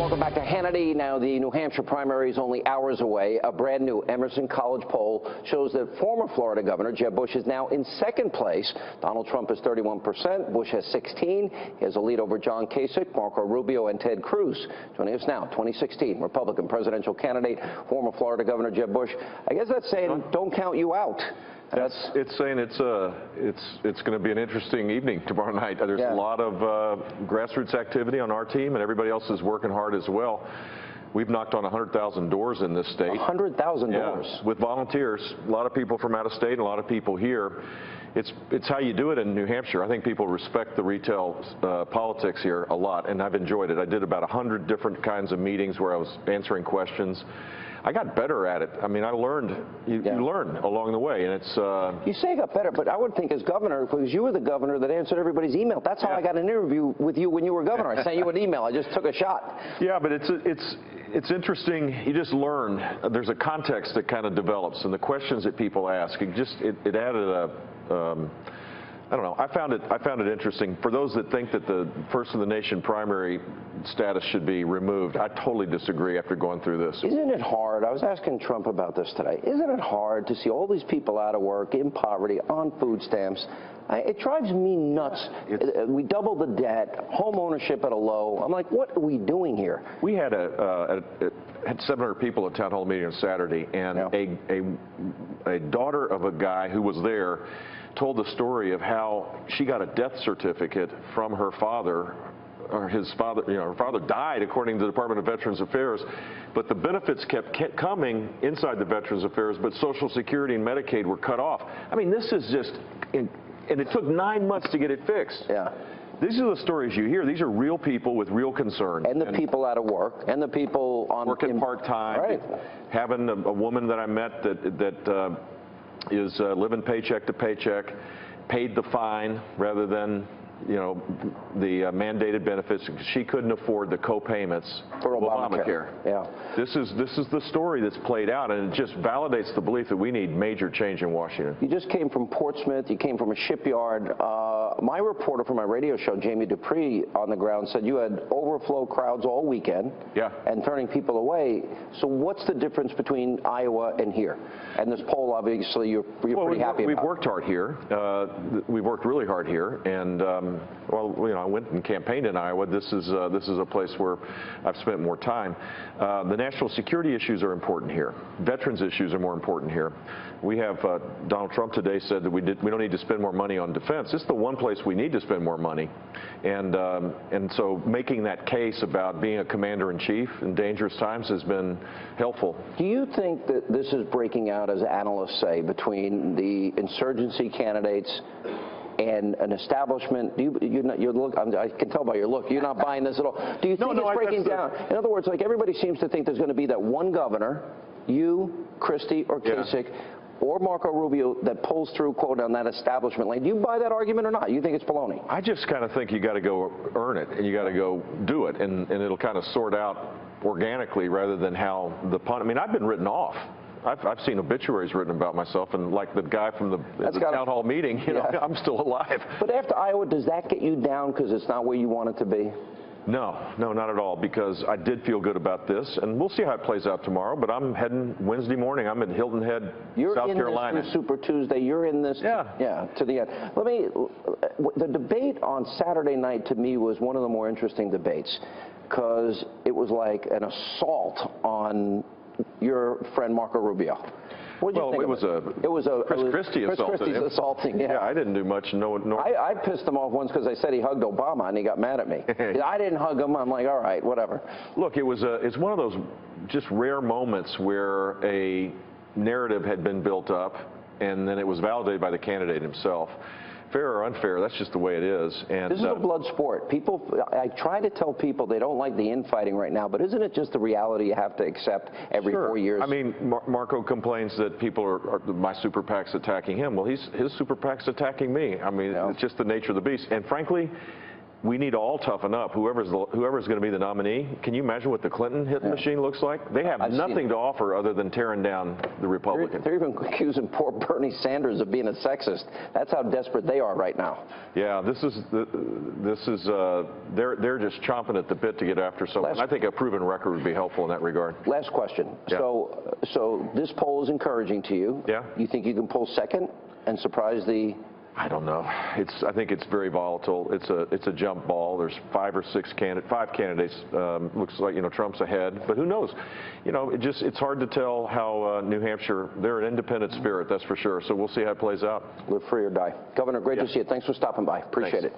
Welcome back to Hannity. Now, the New Hampshire primary is only hours away. A brand new Emerson College poll shows that former Florida Governor Jeb Bush is now in second place. Donald Trump is 31%. Bush has 16. He has a lead over John Kasich, Marco Rubio, and Ted Cruz. Joining us now, 2016 Republican presidential candidate, former Florida Governor Jeb Bush. I guess that's saying don't count you out. It's saying it's going to be an interesting evening tomorrow night. There's a lot of grassroots activity on our team, and everybody else is working hard as well. We've knocked on 100,000 doors in this state. 100,000 doors? With volunteers. A lot of people from out of state and a lot of people here. It's how you do it in New Hampshire. I think people respect the retail politics here a lot, and I've enjoyed it. I did about 100 different kinds of meetings where I was answering questions. I got better at it. I mean, I learned. You learn along the way, and it's. You say I got better, but I would think as governor, because you were the governor that answered everybody's email. That's how I got an interview with you when you were governor. I sent you an email. I just took a shot. Yeah, but it's interesting. You just learn. There's a context that kind of develops, and the questions that people ask. It added a. I don't know. I found it interesting. For those that think that the first in the nation primary status should be removed, I totally disagree after going through this. Isn't it hard? I was asking Trump about this today. Isn't it hard to see all these people out of work, in poverty, on food stamps? It drives me nuts. We doubled the debt, home ownership at a low. I'm like, what are we doing here? We had had 700 people at town hall meeting on Saturday, and a daughter of a guy who was there told the story of how she got a death certificate from her father, or his father. Her father died, according to the Department of Veterans Affairs, but the benefits kept coming inside the Veterans Affairs, but Social Security and Medicaid were cut off. I mean, this is just, and it took 9 months to get it fixed. Yeah. These are the stories you hear. These are real people with real concern. And the people out of work, and the people on working part-time. Right. Having a woman that I met that is living paycheck to paycheck, paid the fine rather than, the mandated benefits. She couldn't afford the co-payments for Obamacare. Yeah. This is the story that's played out, and it just validates the belief that we need major change in Washington. You just came from Portsmouth. You came from a shipyard. My reporter for my radio show, Jamie Dupree, on the ground said you had overflow crowds all weekend. Yeah. And turning people away. So what's the difference between Iowa and here? And this poll, obviously, you're pretty happy about. We've worked hard here. We've worked really hard here, and I went and campaigned in Iowa. This is a place where I've spent more time. The national security issues are important here. Veterans issues are more important here. We have Donald Trump today said that we don't need to spend more money on defense. It's the one place we need to spend more money, and so making that case about being a commander-in-chief in dangerous times has been helpful. Do you think that this is breaking out, as analysts say, between the insurgency candidates and an establishment? I can tell by your look, you're not buying this at all. Do you think it's breaking down? In other words, like, everybody seems to think there's going to be that one governor, you, Christie, or Kasich, or Marco Rubio, that pulls through, quote, on that establishment lane. Do you buy that argument or not? You think it's baloney? I just kind of think you got to go earn it, and you got to go do it, and it'll kind of sort out organically rather than how the pun. I mean, I've been written off. I've seen obituaries written about myself, and like the guy from the town hall meeting, I'm still alive. But after Iowa, does that get you down because it's not where you want it to be? No, not at all, because I did feel good about this, and we'll see how it plays out tomorrow, but I'm heading Wednesday morning. I'm in Hilton Head, South Carolina. You're in this Super Tuesday. You're in this, to the end. The debate on Saturday night, to me, was one of the more interesting debates, because it was like an assault on your friend Marco Rubio. What did you think? It was Chris Christie assaulting. Yeah, I didn't do much. I pissed him off once because I said he hugged Obama, and he got mad at me. I didn't hug him. I'm like, all right, whatever. Look, it's one of those just rare moments where a narrative had been built up, and then it was validated by the candidate himself. Fair or unfair, that's just the way it is. And this is a blood sport. I try to tell people they don't like the infighting right now, but isn't it just the reality you have to accept every 4 years? I mean, Marco complains that people my super PAC's attacking him. Well, his super PAC's attacking me. I mean, it's just the nature of the beast. And frankly, we need to all toughen up. Whoever's going to be the nominee, can you imagine what the Clinton hit machine looks like? They have nothing to offer other than tearing down the Republicans. They're even accusing poor Bernie Sanders of being a sexist. That's how desperate they are right now. Yeah, they're just chomping at the bit to get after someone. I think a proven record would be helpful in that regard. Last question. Yeah. So this poll is encouraging to you. Yeah. You think you can pull second and surprise the? I don't know. I think it's very volatile. It's a jump ball. There's five candidates. Looks like Trump's ahead, but who knows? It's hard to tell how New Hampshire. They're an independent spirit, that's for sure. So we'll see how it plays out. Live free or die. Governor, great to see you. Thanks for stopping by. Appreciate it.